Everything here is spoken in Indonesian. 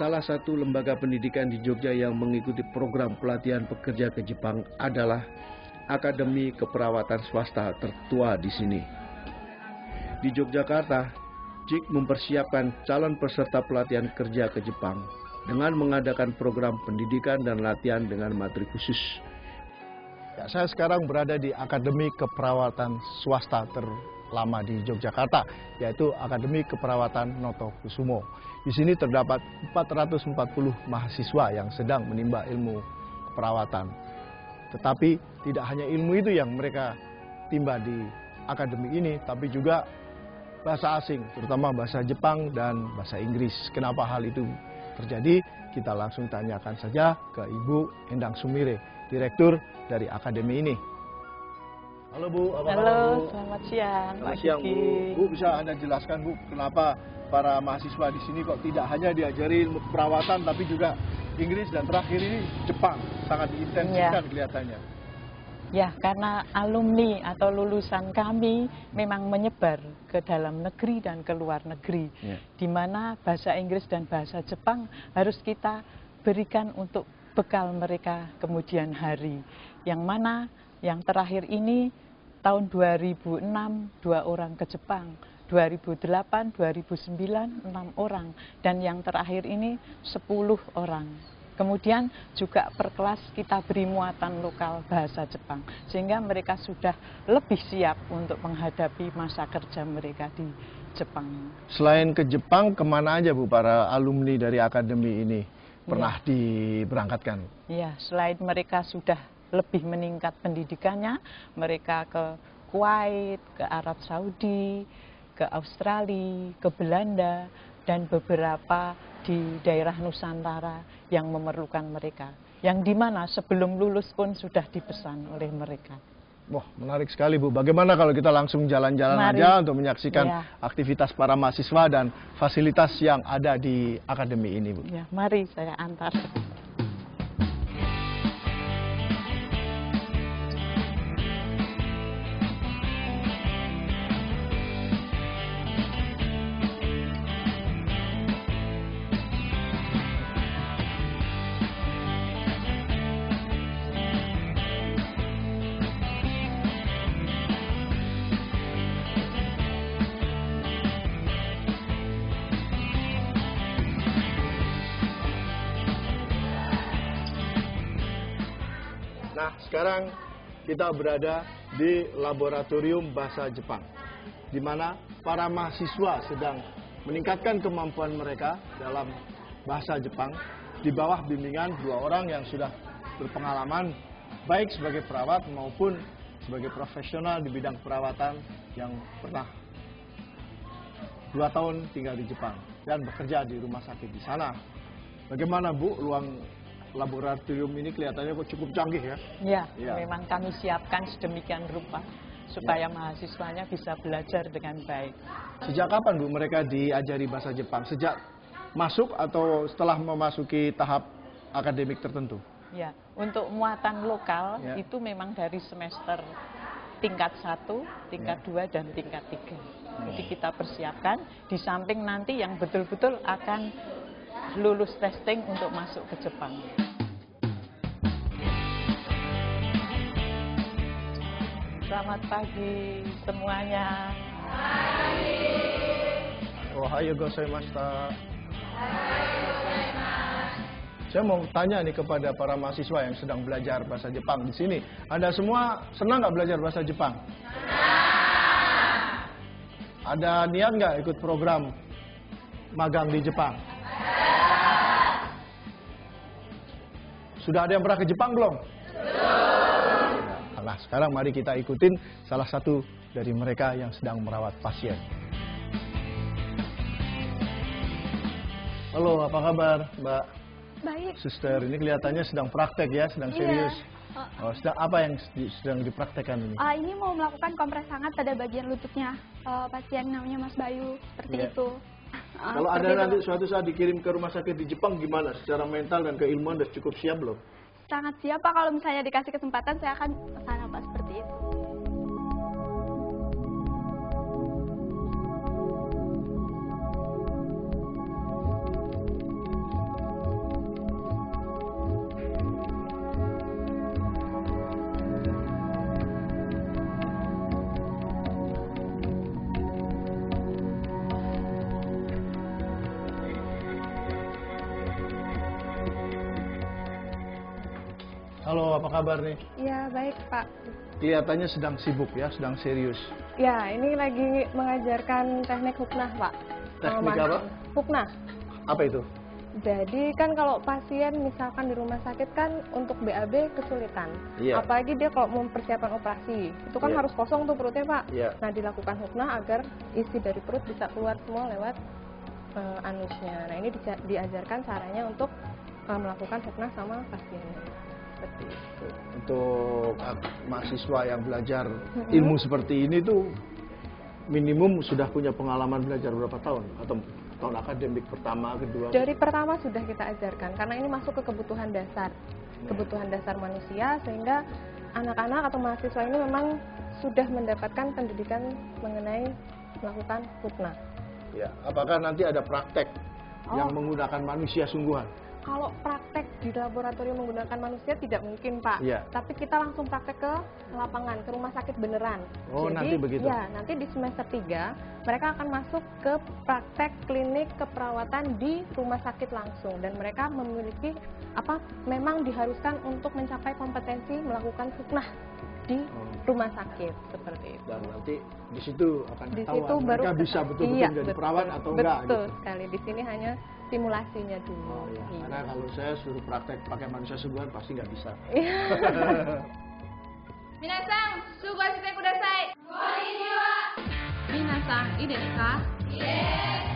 Salah satu lembaga pendidikan di Jogja yang mengikuti program pelatihan pekerja ke Jepang adalah Akademi Keperawatan Swasta tertua di sini. Di Yogyakarta, JIK mempersiapkan calon peserta pelatihan kerja ke Jepang dengan mengadakan program pendidikan dan latihan dengan materi khusus. Ya, saya sekarang berada di Akademi Keperawatan Swasta terlama di Yogyakarta, yaitu Akademi Keperawatan Noto Kusumo. Di sini terdapat 440 mahasiswa yang sedang menimba ilmu keperawatan. Tetapi tidak hanya ilmu itu yang mereka timba di akademi ini, tapi juga bahasa asing, terutama bahasa Jepang dan bahasa Inggris. Kenapa hal itu terjadi? Kita langsung tanyakan saja ke Ibu Endang Sumire, Direktur dari akademi ini. Halo Bu, apa kabar Bu? Selamat siang. Selamat siang Bu. Bu, bisa Anda jelaskan Bu, kenapa para mahasiswa di sini kok tidak hanya diajari ilmu perawatan, tapi juga Inggris dan terakhir ini Jepang, sangat diintensifkan kelihatannya. Ya, karena alumni atau lulusan kami memang menyebar ke dalam negeri dan ke luar negeri, di mana bahasa Inggris dan bahasa Jepang harus kita berikan untuk bekal mereka kemudian hari. Yang mana yang terakhir ini tahun 2006 2 orang ke Jepang, 2008, 2009 6 orang, dan yang terakhir ini 10 orang. Kemudian juga per kelas kita beri muatan lokal bahasa Jepang, sehingga mereka sudah lebih siap untuk menghadapi masa kerja mereka di Jepang. Selain ke Jepang, kemana aja Bu para alumni dari akademi ini pernah diberangkatkan? Ya, selain mereka sudah lebih meningkat pendidikannya, mereka ke Kuwait, ke Arab Saudi, ke Australia, ke Belanda, dan beberapa di daerah Nusantara yang memerlukan mereka, yang dimana sebelum lulus pun sudah dipesan oleh mereka. Wah, menarik sekali Bu. Bagaimana kalau kita langsung jalan-jalan aja untuk menyaksikan aktivitas para mahasiswa dan fasilitas yang ada di akademi ini Bu? Ya, mari saya antar. Nah, sekarang kita berada di Laboratorium Bahasa Jepang, di mana para mahasiswa sedang meningkatkan kemampuan mereka dalam bahasa Jepang di bawah bimbingan 2 orang yang sudah berpengalaman baik sebagai perawat maupun sebagai profesional di bidang perawatan yang pernah 2 tahun tinggal di Jepang dan bekerja di rumah sakit di sana. Bagaimana Bu, ruang laboratorium ini kelihatannya kok cukup canggih ya? Ya, memang kami siapkan sedemikian rupa supaya mahasiswanya bisa belajar dengan baik. Sejak kapan Bu mereka diajari bahasa Jepang? Sejak masuk atau setelah memasuki tahap akademik tertentu? Ya, untuk muatan lokal itu memang dari semester tingkat 1, tingkat 2, dan tingkat 3. Jadi kita persiapkan di samping nanti yang betul-betul akan lulus testing untuk masuk ke Jepang. Selamat pagi semuanya. Ohayou gozaimashita. Saya mau tanya nih kepada para mahasiswa yang sedang belajar bahasa Jepang di sini. Anda semua senang nggak belajar bahasa Jepang? Senang. Ada niat nggak ikut program magang di Jepang? Sudah ada yang pernah ke Jepang belum? Belum. Nah, sekarang mari kita ikutin salah satu dari mereka yang sedang merawat pasien. Halo, apa kabar Mbak? Baik. Suster, ini kelihatannya sedang praktek ya, sedang serius. Oh, sedang apa yang sedang dipraktekkan ini? Ini mau melakukan kompres hangat pada bagian lututnya pasien namanya Mas Bayu, seperti itu. Kalau ada nanti suatu saat dikirim ke rumah sakit di Jepang gimana? Secara mental dan keilmuan sudah cukup siap belum? Sangat siap Pak, kalau misalnya dikasih kesempatan saya akan ke sana Pak, seperti itu. Halo, apa kabar nih? Ya, baik Pak. Kelihatannya sedang sibuk ya, sedang serius. Ya, ini lagi mengajarkan teknik huknah Pak. Teknik apa? Huknah. Apa itu? Jadi kan kalau pasien misalkan di rumah sakit kan untuk BAB kesulitan. Iya. Apalagi dia kalau mempersiapkan operasi. Itu kan Iya. harus kosong tuh perutnya Pak. Iya. Nah, dilakukan huknah agar isi dari perut bisa keluar semua lewat anusnya. Nah, ini diajarkan caranya untuk melakukan huknah sama pasiennya. Seperti itu. Untuk mahasiswa yang belajar ilmu seperti ini tuh minimum sudah punya pengalaman belajar berapa tahun? Atau tahun akademik pertama, kedua? Dari pertama sudah kita ajarkan, karena ini masuk ke kebutuhan dasar. Kebutuhan dasar manusia, sehingga anak-anak atau mahasiswa ini memang sudah mendapatkan pendidikan mengenai melakukan huknah. Ya, apakah nanti ada praktek yang menggunakan manusia sungguhan? Kalau praktek di laboratorium menggunakan manusia tidak mungkin Pak, Iya. tapi kita langsung praktek ke lapangan, ke rumah sakit beneran. Oh, Jadi, nanti begitu? Ya, nanti di semester 3 mereka akan masuk ke praktek klinik keperawatan di rumah sakit langsung, dan mereka memiliki memang diharuskan untuk mencapai kompetensi melakukan huknah di rumah sakit seperti itu. Dan nanti di situ akan Di ketahuan situ baru mereka bisa betul-betul jadi perawat atau enggak. Betul Gitu. sekali. Di sini hanya simulasinya dulu. Oh, iya. Iya. Karena kalau saya suruh praktek pakai manusia sungguhan pasti nggak bisa. Minasang, sugo shite kudasai. Konnichiwa. Minasang, ii desu ka? Yes.